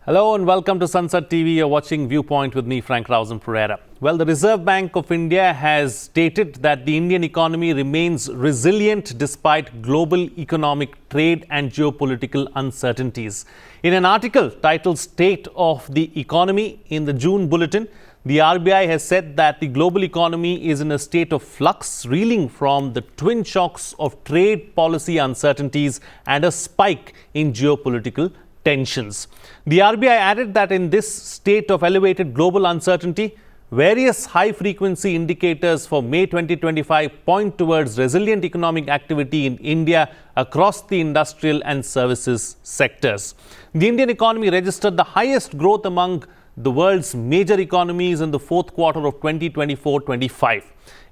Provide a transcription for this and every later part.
Hello and welcome to Sansad TV. You're watching Viewpoint with me, Frank Rausen Pereira. Well, the Reserve Bank of India has stated that the Indian economy remains resilient despite global economic, trade and geopolitical uncertainties. In an article titled State of the Economy in the June bulletin, the RBI has said that the global economy is in a state of flux, reeling from the twin shocks of trade policy uncertainties and a spike in geopolitical tensions. The RBI added that in this state of elevated global uncertainty, various high-frequency indicators for May 2025 point towards resilient economic activity in India across the industrial and services sectors. The Indian economy registered the highest growth among the world's major economies in the fourth quarter of 2024-25.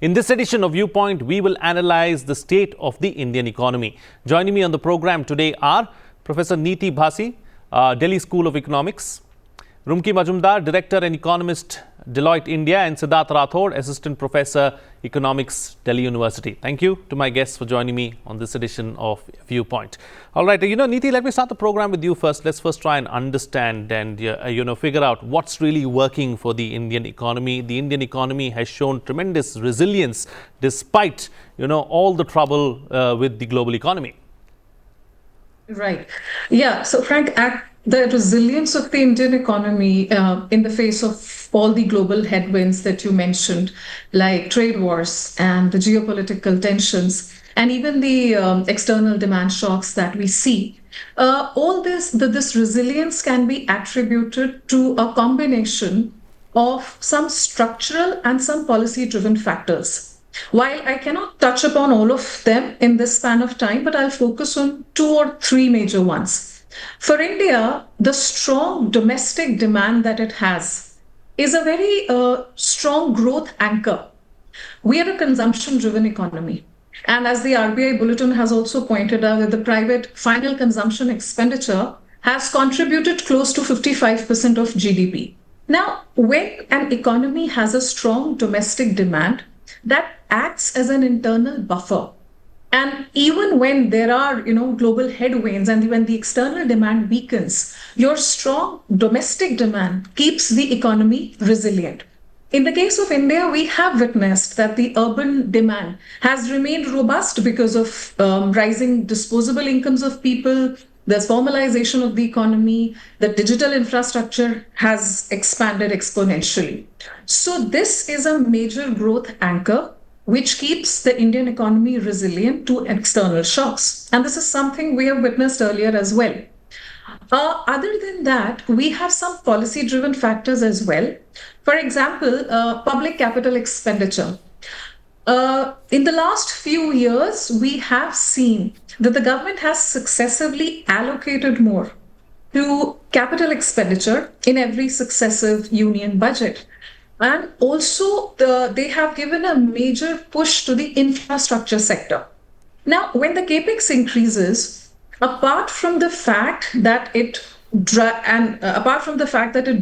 In this edition of Viewpoint, we will analyze the state of the Indian economy. Joining me on the program today are Professor Niti, Bhasin, Delhi School of Economics, Rumki Majumdar, Director and Economist, Deloitte, India, and Siddharth Rathore, Assistant Professor, Economics, Delhi University. Thank you to my guests for joining me on this edition of Viewpoint. All right, Niti, let me start the program with you first. Let's first try and understand and, figure out what's really working for the Indian economy. The Indian economy has shown tremendous resilience despite, all the trouble with the global economy. Right. Yeah. So, Frank, the resilience of the Indian economy in the face of all the global headwinds that you mentioned, like trade wars and the geopolitical tensions, and even the external demand shocks that we see, all this resilience can be attributed to a combination of some structural and some policy-driven factors. While I cannot touch upon all of them in this span of time, but I'll focus on two or three major ones. For India, the strong domestic demand that it has is a very strong growth anchor. We are a consumption-driven economy. And as the RBI bulletin has also pointed out, that the private final consumption expenditure has contributed close to 55% of GDP. Now, when an economy has a strong domestic demand, that acts as an internal buffer. And even when there are, global headwinds and when the external demand weakens, your strong domestic demand keeps the economy resilient. In the case of India, we have witnessed that the urban demand has remained robust because of rising disposable incomes of people. There's formalization of the economy, the digital infrastructure has expanded exponentially. So this is a major growth anchor which keeps the Indian economy resilient to external shocks. And this is something we have witnessed earlier as well. Other than that, we have some policy-driven factors as well. For example, public capital expenditure. In the last few years, we have seen that the government has successively allocated more to capital expenditure in every successive union budget. And also, they have given a major push to the infrastructure sector. Now, when the capex increases, apart from the fact that it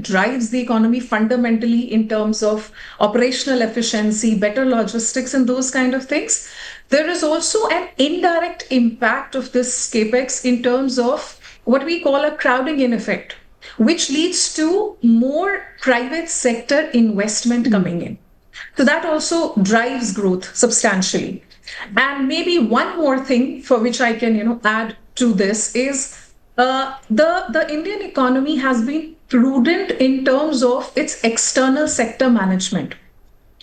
drives the economy fundamentally in terms of operational efficiency, better logistics, and those kind of things, there is also an indirect impact of this capex in terms of what we call a crowding in effect, which leads to more private sector investment coming in. So that also drives growth substantially. And maybe one more thing for which I can, add to this is the Indian economy has been prudent in terms of its external sector management.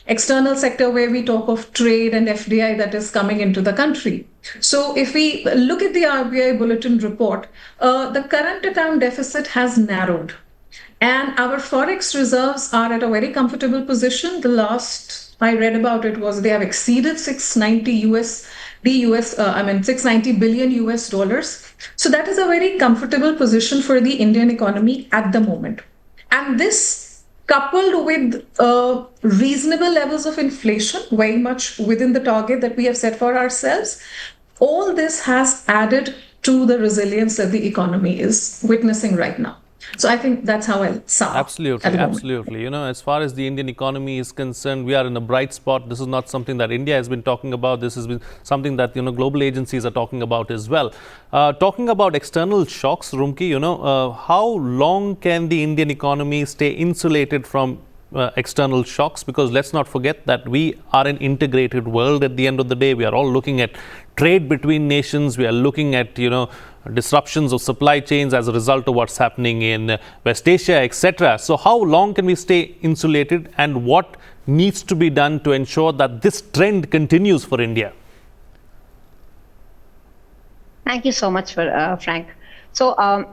External sector where we talk of trade and FDI that is coming into the country. So if we look at the RBI bulletin report, the current account deficit has narrowed. And our forex reserves are at a very comfortable position. The last I read about it was they have exceeded 690 billion US dollars. So that is a very comfortable position for the Indian economy at the moment. And this, coupled with reasonable levels of inflation, very much within the target that we have set for ourselves, all this has added to the resilience that the economy is witnessing right now. So I think that's how I'll sum up at Absolutely, the moment. absolutely. As far as the Indian economy is concerned, we are in a bright spot. This is not something that India has been talking about. This has been something that global agencies are talking about as well. Talking about external shocks, Rumki, how long can the Indian economy stay insulated from external shocks? Because let's not forget that we are an integrated world. At the end of the day, we are all looking at trade between nations. We are looking at disruptions of supply chains as a result of what's happening in West Asia, etc. So how long can we stay insulated, and what needs to be done to ensure that this trend continues for India? Thank you so much, for Frank. So I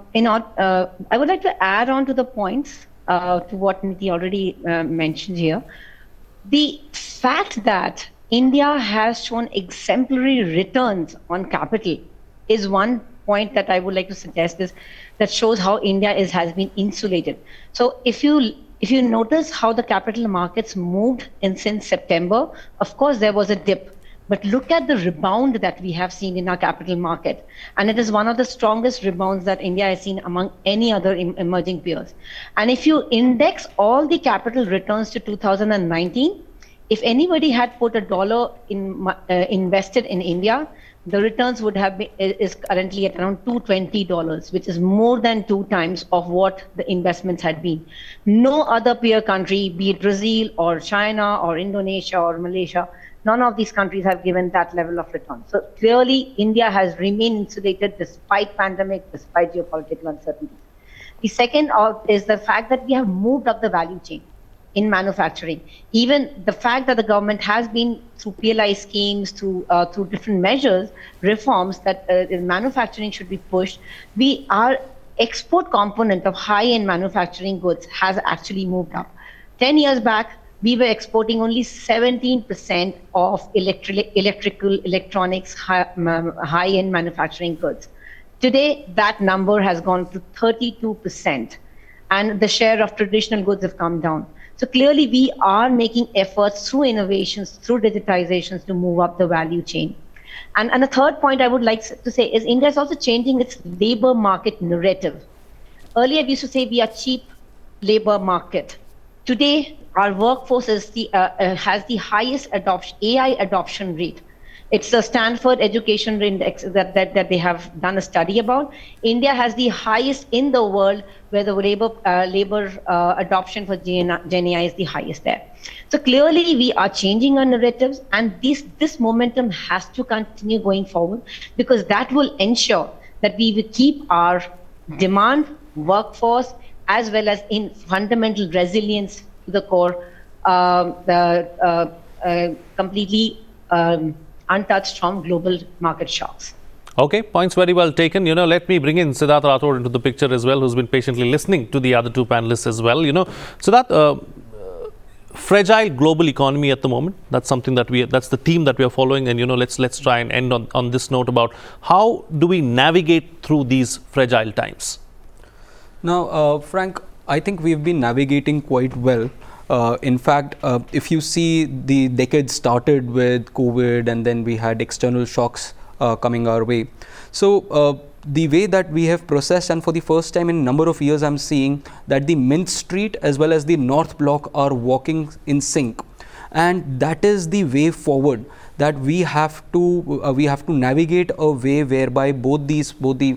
would like to add on to the points to what Niti already mentioned here. The fact that India has shown exemplary returns on capital is one point that I would like to suggest, is that shows how India has been insulated. So if you notice how the capital markets moved since September, of course there was a dip. But look at the rebound that we have seen in our capital market. And it is one of the strongest rebounds that India has seen among any other emerging peers. And if you index all the capital returns to 2019, if anybody had put $1 invested in India, the returns would have been, is currently at around $220, which is more than 2 times of what the investments had been. No other peer country, be it Brazil or China or Indonesia or Malaysia, none of these countries have given that level of return. So clearly, India has remained insulated despite pandemic, despite geopolitical uncertainties. The second is the fact that we have moved up the value chain in manufacturing. Even the fact that the government has been through PLI schemes, through different measures, reforms that manufacturing should be pushed. Our export component of high-end manufacturing goods has actually moved up. 10 years back, we were exporting only 17% of electrical, electronics, high-end manufacturing goods. Today, that number has gone to 32%, and the share of traditional goods have come down. So clearly, we are making efforts through innovations, through digitizations to move up the value chain. And the third point I would like to say is India is also changing its labor market narrative. Earlier, we used to say we are cheap labor market. Today, our workforce has the highest AI adoption rate. It's a Stanford Education Index that they have done a study about. India has the highest in the world, where the labor adoption for Gen AI is the highest there. So clearly, we are changing our narratives, and this momentum has to continue going forward, because that will ensure that we will keep our demand, workforce, as well as in fundamental resilience to the core, completely untouched from global market shocks. Okay, points very well taken. Let me bring in Siddharth Rathore into the picture as well, who's been patiently listening to the other two panelists as well. Siddharth, fragile global economy at the moment. That's something that's the theme that we are following. And let's try and end on this note about how do we navigate through these fragile times. Now, Frank, I think we've been navigating quite well. In fact, if you see, the decade started with COVID, and then we had external shocks coming our way. So the way that we have processed, and for the first time in a number of years, I'm seeing that the Mint Street as well as the North Block are walking in sync. And that is the way forward, that we have to navigate a way whereby both the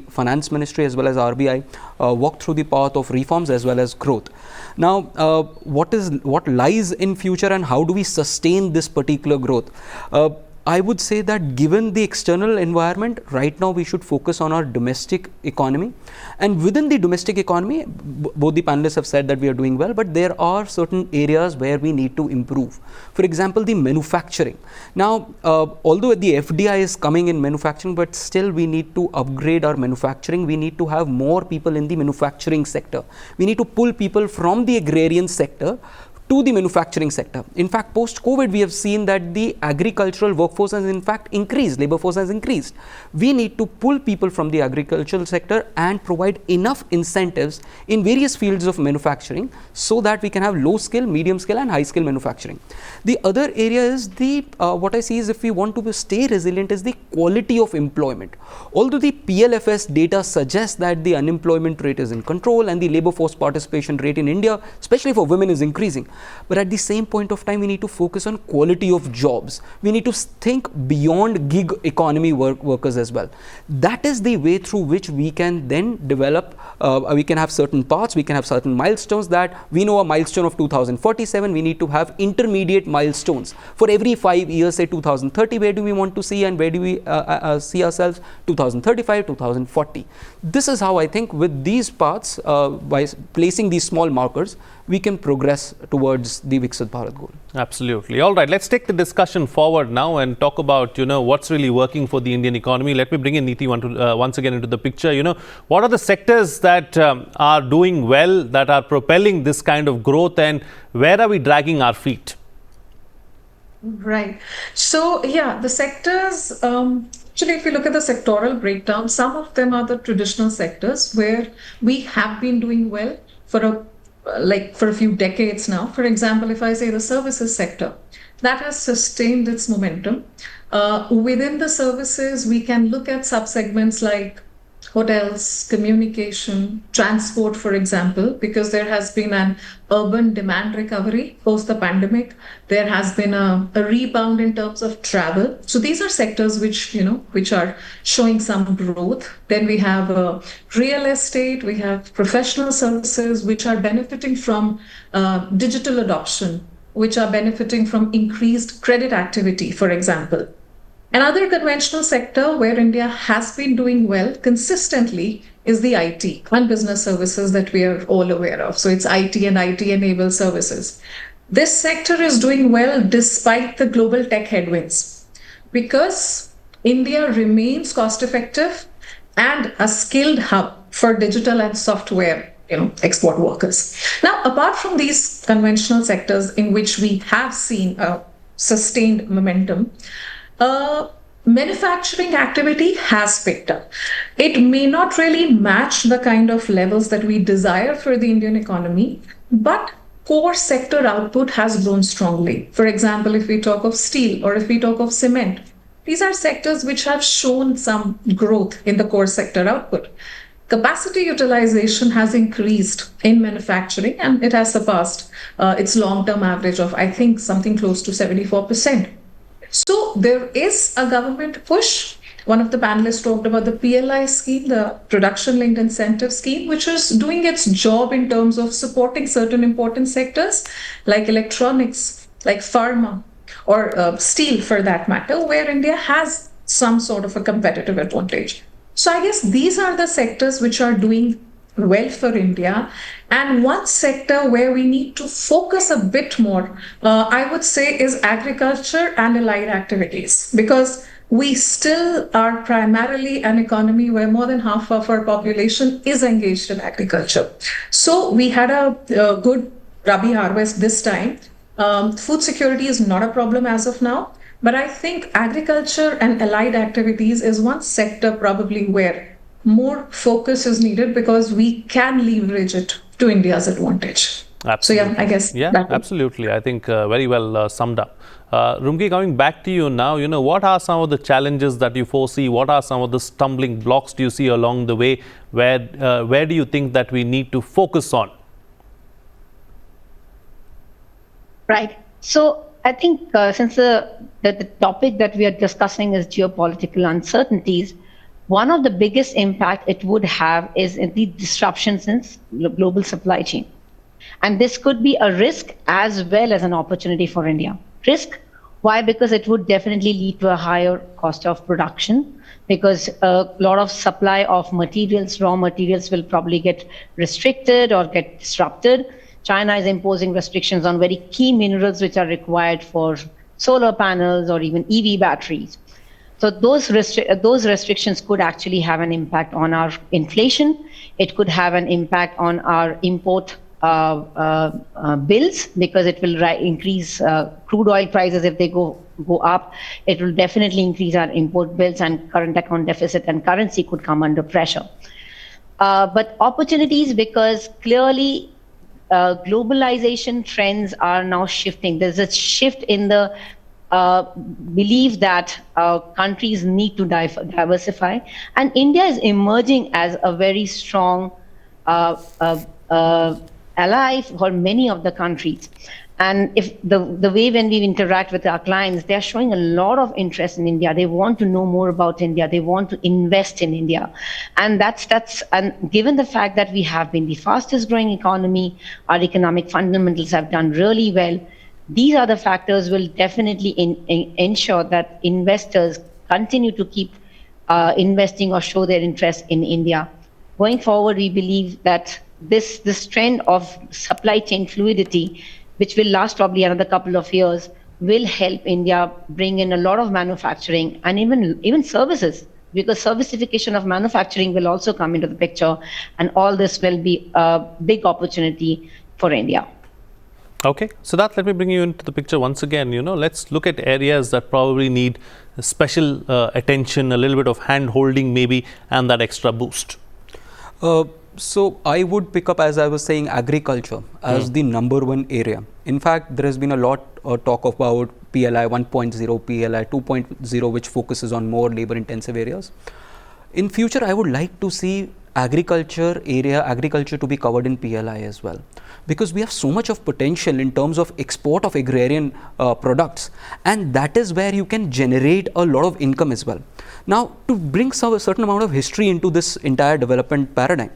finance ministry as well as RBI walk through the path of reforms as well as growth. Now, what lies in future, and how do we sustain this particular growth? I would say that given the external environment, right now we should focus on our domestic economy. And within the domestic economy, both the panelists have said that we are doing well, but there are certain areas where we need to improve. For example, the manufacturing. Now, although the FDI is coming in manufacturing, but still we need to upgrade our manufacturing. We need to have more people in the manufacturing sector. We need to pull people from the agrarian sector to the manufacturing sector. In fact, post-COVID, we have seen that the agricultural workforce has in fact increased, labor force has increased. We need to pull people from the agricultural sector and provide enough incentives in various fields of manufacturing so that we can have low skill, medium skill and high skill manufacturing. The other area is the, what I see is if we want to stay resilient is the quality of employment. Although the PLFS data suggests that the unemployment rate is in control and the labor force participation rate in India, especially for women, is increasing. But at the same point of time, we need to focus on quality of jobs. We need to think beyond gig economy workers as well. That is the way through which we can then develop, we can have certain paths, we can have certain milestones that we know a milestone of 2047, we need to have intermediate milestones. For every 5 years, say 2030, where do we want to see and where do we see ourselves, 2035, 2040. This is how I think with these paths, by placing these small markers, we can progress towards the Viksit Bharat goal. Absolutely. All right, let's take the discussion forward now and talk about, what's really working for the Indian economy. Let me bring in Niti once again into the picture. What are the sectors that are doing well, that are propelling this kind of growth, and where are we dragging our feet? Right. So, yeah, the sectors, actually, if you look at the sectoral breakdown, some of them are the traditional sectors where we have been doing well for a few decades now. For example, if I say the services sector, that has sustained its momentum. Within the services, we can look at subsegments like hotels, communication, transport, for example, because there has been an urban demand recovery post the pandemic. There has been a rebound in terms of travel. So these are sectors which are showing some growth. Then we have real estate, we have professional services, which are benefiting from digital adoption, which are benefiting from increased credit activity, for example. Another conventional sector where India has been doing well consistently is the IT and business services that we are all aware of. So it's IT and IT-enabled services. This sector is doing well despite the global tech headwinds because India remains cost-effective and a skilled hub for digital and software export workers. Now, apart from these conventional sectors in which we have seen a sustained momentum, manufacturing activity has picked up. It may not really match the kind of levels that we desire for the Indian economy, but core sector output has grown strongly. For example, if we talk of steel or if we talk of cement, these are sectors which have shown some growth in the core sector output. Capacity utilization has increased in manufacturing and it has surpassed its long-term average of, I think, something close to 74%. So there is a government push. One of the panelists talked about the PLI scheme, the Production Linked Incentive Scheme, which is doing its job in terms of supporting certain important sectors like electronics, like pharma, or steel for that matter, where India has some sort of a competitive advantage. So I guess these are the sectors which are doing well for India. And one sector where we need to focus a bit more, I would say, is agriculture and allied activities, because we still are primarily an economy where more than half of our population is engaged in agriculture. So we had a good Rabi harvest this time. Food security is not a problem as of now, but I think agriculture and allied activities is one sector probably where more focus is needed because we can leverage it to India's advantage. Absolutely. So yeah, I guess. Absolutely. I think very well summed up. Rumki, coming back to you now, what are some of the challenges that you foresee? What are some of the stumbling blocks do you see along the way? Where do you think that we need to focus on? Right. So I think since the topic that we are discussing is geopolitical uncertainties, one of the biggest impact it would have is in the disruptions in global supply chain. And this could be a risk as well as an opportunity for India. Risk, why? Because it would definitely lead to a higher cost of production, because a lot of supply of materials, raw materials, will probably get restricted or get disrupted. China is imposing restrictions on very key minerals which are required for solar panels or even EV batteries. So those restrictions could actually have an impact on our inflation. It could have an impact on our import bills, because it will increase crude oil prices. If they go up, it will definitely increase our import bills, and current account deficit and currency could come under pressure. But opportunities, because clearly globalization trends are now shifting. There's a shift in the belief that countries need to diversify, and India is emerging as a very strong ally for many of the countries. And if the way when we interact with our clients, they're showing a lot of interest in India. They want to know more about India. They want to invest in India. And and given the fact that we have been the fastest growing economy, our economic fundamentals have done really well, these are the factors will definitely ensure that investors continue to keep investing or show their interest in India. Going forward, we believe that this trend of supply chain fluidity, which will last probably another couple of years, will help India bring in a lot of manufacturing and even services, because servicification of manufacturing will also come into the picture, and all this will be a big opportunity for India. Okay, Siddharth, let me bring you into the picture once again. Let's look at areas that probably need special attention, a little bit of hand holding maybe, and that extra boost. So I would pick up, as I was saying, agriculture as the number one area. In fact, there has been a lot talk about PLI 1.0, PLI 2.0, which focuses on more labor intensive areas. In future, I would like to see agriculture to be covered in PLI as well, because we have so much of potential in terms of export of agrarian products, and that is where you can generate a lot of income as well. Now, to bring a certain amount of history into this entire development paradigm,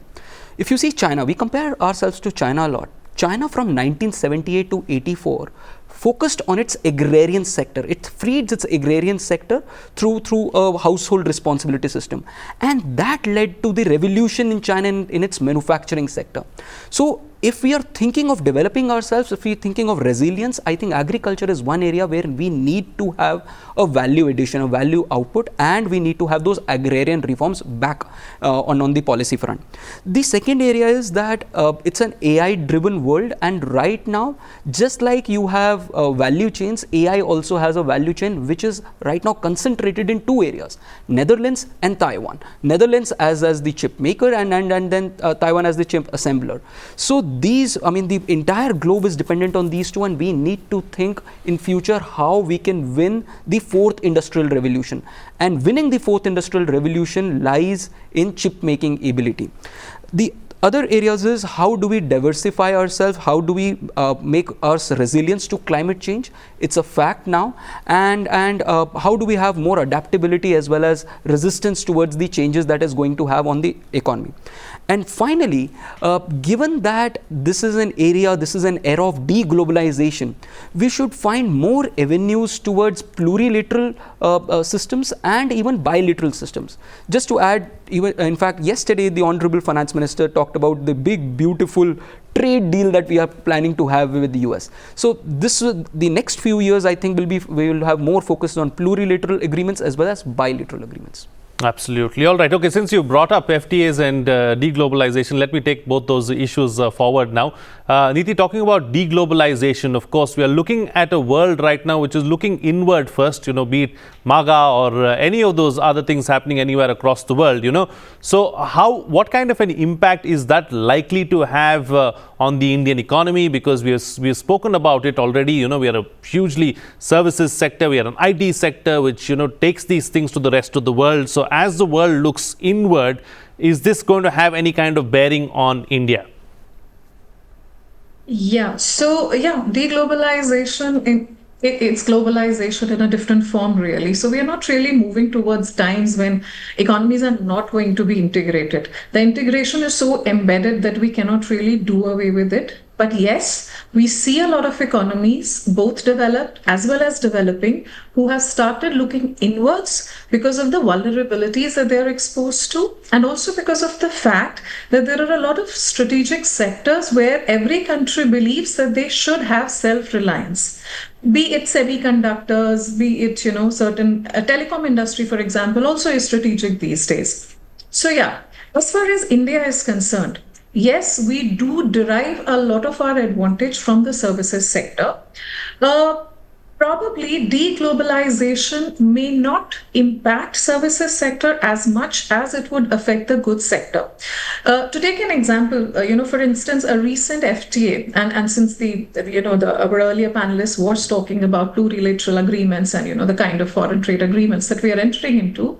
if you see China, we compare ourselves to China a lot. China from 1978 to 84 focused on its agrarian sector. It freed its agrarian sector through a household responsibility system, and that led to the revolution in China in its manufacturing sector. So if we are thinking of developing ourselves, if we are thinking of resilience, I think agriculture is one area where we need to have a value addition, a value output, and we need to have those agrarian reforms back on the policy front. The second area is that it's an AI driven world, and right now, just like you have value chains, AI also has a value chain which is right now concentrated in two areas: Netherlands and Taiwan. Netherlands as the chip maker, and then Taiwan as the chip assembler. So the entire globe is dependent on these two, and we need to think in future how we can win the fourth industrial revolution. And winning the fourth industrial revolution lies in chip making ability. The other areas is how do we diversify ourselves, how do we make us resilience to climate change. It's a fact now, and how do we have more adaptability as well as resistance towards the changes that is going to have on the economy. And finally, given that this is an era of deglobalization, we should find more avenues towards plurilateral systems and even bilateral systems. Just to add, in fact, yesterday the Honorable Finance Minister talked about the big, beautiful trade deal that we are planning to have with the US. So the next few years, I think, we will have more focus on plurilateral agreements as well as bilateral agreements. Absolutely. All right. Okay. Since you brought up FTAs and deglobalization, let me take both those issues forward now. Niti, talking about deglobalization, of course, we are looking at a world right now which is looking inward first, be it MAGA or any of those other things happening anywhere across the world, So what kind of an impact is that likely to have on the Indian economy? Because we have spoken about it already. We are a hugely services sector. We are an IT sector which, takes these things to the rest of the world. So as the world looks inward, is this going to have any kind of bearing on India? Yeah. So deglobalization it's globalization in a different form, really. So we are not really moving towards times when economies are not going to be integrated. The integration is so embedded that we cannot really do away with it. But yes, we see a lot of economies, both developed as well as developing, who have started looking inwards because of the vulnerabilities that they're exposed to, and also because of the fact that there are a lot of strategic sectors where every country believes that they should have self-reliance. Be it semiconductors, be it, certain telecom industry, for example, also is strategic these days. So yeah, as far as India is concerned, yes, we do derive a lot of our advantage from the services sector. Uh, Probably deglobalization may not impact services sector as much as it would affect the goods sector. To take an example, for instance, a recent FTA, and since our earlier panelist was talking about plurilateral agreements and the kind of foreign trade agreements that we are entering into,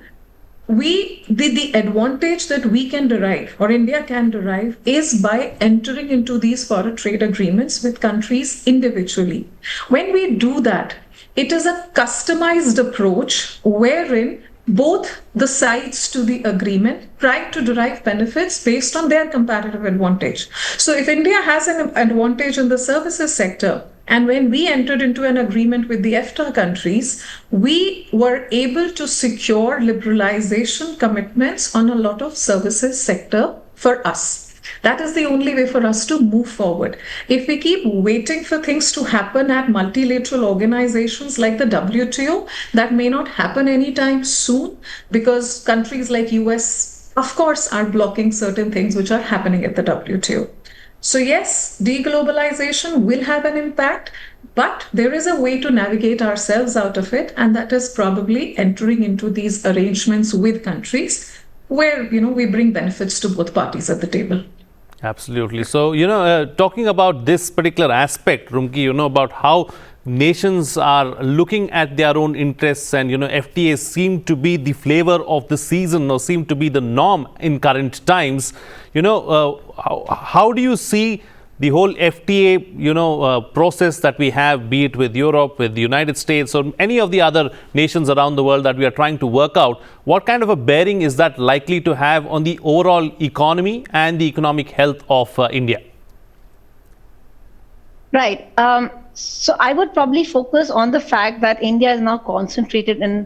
the advantage that we can derive or India can derive is by entering into these foreign trade agreements with countries individually. When we do that, it is a customized approach wherein both the sides to the agreement try to derive benefits based on their comparative advantage. So if India has an advantage in the services sector, and when we entered into an agreement with the EFTA countries, we were able to secure liberalization commitments on a lot of services sector for us. That is the only way for us to move forward. If we keep waiting for things to happen at multilateral organizations like the WTO, that may not happen anytime soon because countries like US, of course, are blocking certain things which are happening at the WTO. So yes, deglobalization will have an impact, but there is a way to navigate ourselves out of it, and that is probably entering into these arrangements with countries where we bring benefits to both parties at the table. Absolutely. So, talking about this particular aspect, Rumki, about how nations are looking at their own interests and, FTAs seem to be the flavor of the season or seem to be the norm in current times. How do you see the whole FTA, process that we have, be it with Europe, with the United States, or any of the other nations around the world that we are trying to work out? What kind of a bearing is that likely to have on the overall economy and the economic health of India? Right. So I would probably focus on the fact that India is now concentrated in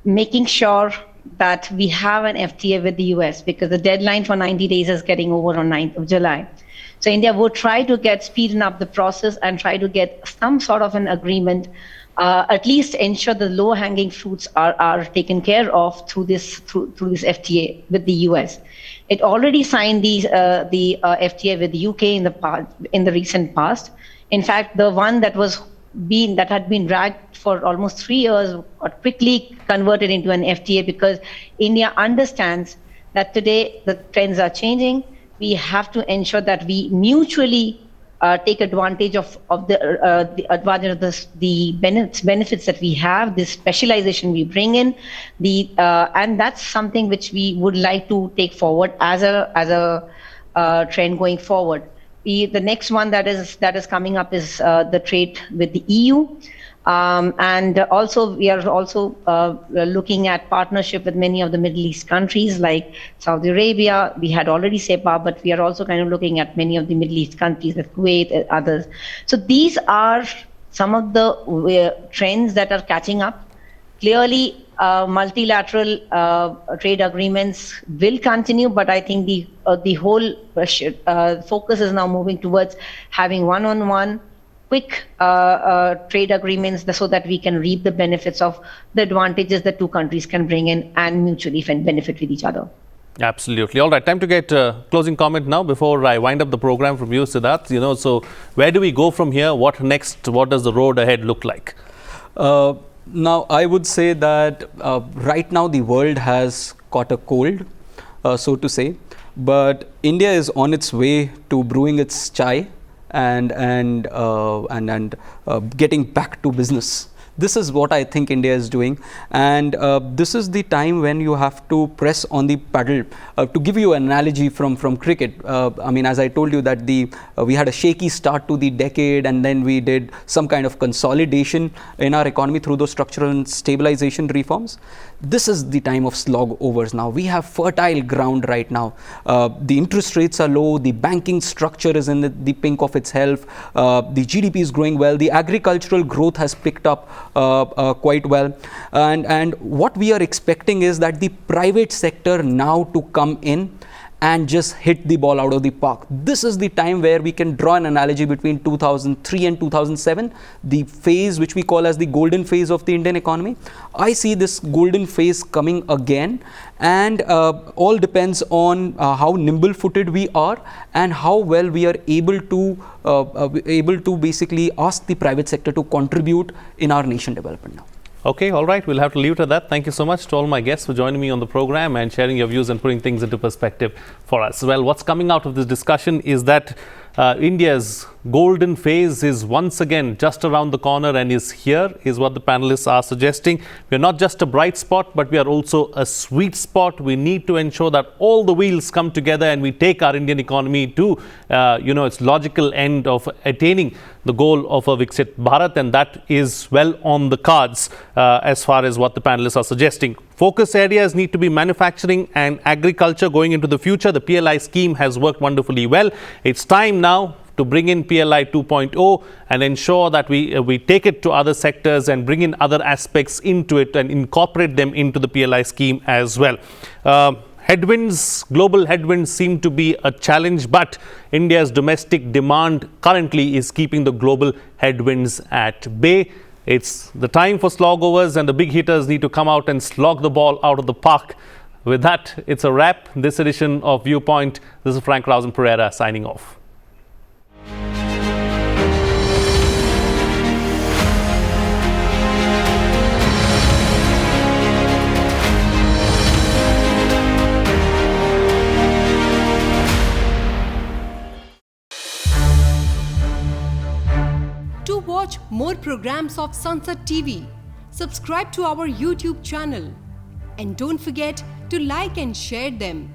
making sure that we have an FTA with the US because the deadline for 90 days is getting over on 9th of July. So India would try to speeding up the process and try to get some sort of an agreement, at least ensure the low-hanging fruits are taken care of through this FTA with the US. It already signed the FTA with the UK in the recent past. In fact, the one that had been dragged for almost 3 years got quickly converted into an FTA because India understands that today the trends are changing. We have to ensure that we mutually take advantage of the advantage of the benefits that we have, the specialization we bring in, and that's something which we would like to take forward as a trend going forward. The next one that is coming up is the trade with the EU. And also, we are also looking at partnership with many of the Middle East countries like Saudi Arabia. We had already SEPA, but we are also kind of looking at many of the Middle East countries like Kuwait and others. So these are some of the trends that are catching up. Clearly, multilateral trade agreements will continue, but I think the whole focus is now moving towards having one-on-one quick trade agreements so that we can reap the benefits of the advantages that two countries can bring in and mutually benefit with each other. Absolutely. All right, time to get closing comment now before I wind up the program from you, Siddharth. So where do we go from here? What next? What does the road ahead look like? Now, I would say that right now the world has caught a cold, so to say, but India is on its way to brewing its chai and getting back to business. This is what I think India is doing, and this is the time when you have to press on the pedal. To give you an analogy from cricket, I mean, as I told you that we had a shaky start to the decade, and then we did some kind of consolidation in our economy through those structural and stabilization reforms. This is the time of slog overs now. We have fertile ground right now. The interest rates are low, the banking structure is in the pink of its health, the GDP is growing well, the agricultural growth has picked up quite well, and what we are expecting is that the private sector now to come in and just hit the ball out of the park. This is the time where we can draw an analogy between 2003 and 2007, the phase which we call as the golden phase of the Indian economy. I see this golden phase coming again, and all depends on how nimble-footed we are and how well we are able to basically ask the private sector to contribute in our nation development now. Okay, all right. We'll have to leave it at that. Thank you so much to all my guests for joining me on the program and sharing your views and putting things into perspective for us. Well, what's coming out of this discussion is that India's golden phase is once again just around the corner and is here, is what the panelists are suggesting. We're not just a bright spot, but we are also a sweet spot. We need to ensure that all the wheels come together and we take our Indian economy to, its logical end of attaining the goal of a Viksit Bharat, and that is well on the cards as far as what the panelists are suggesting. Focus areas need to be manufacturing and agriculture going into the future. The PLI scheme has worked wonderfully well. It's time now to bring in PLI 2.0 and ensure that we take it to other sectors and bring in other aspects into it and incorporate them into the PLI scheme as well. Global headwinds seem to be a challenge, but India's domestic demand currently is keeping the global headwinds at bay. It's the time for slogovers, and the big hitters need to come out and slog the ball out of the park. With that, it's a wrap. This edition of Viewpoint. This is Frank Pereira signing off. To watch more programs of Sansad TV, subscribe to our YouTube channel and don't forget to like and share them.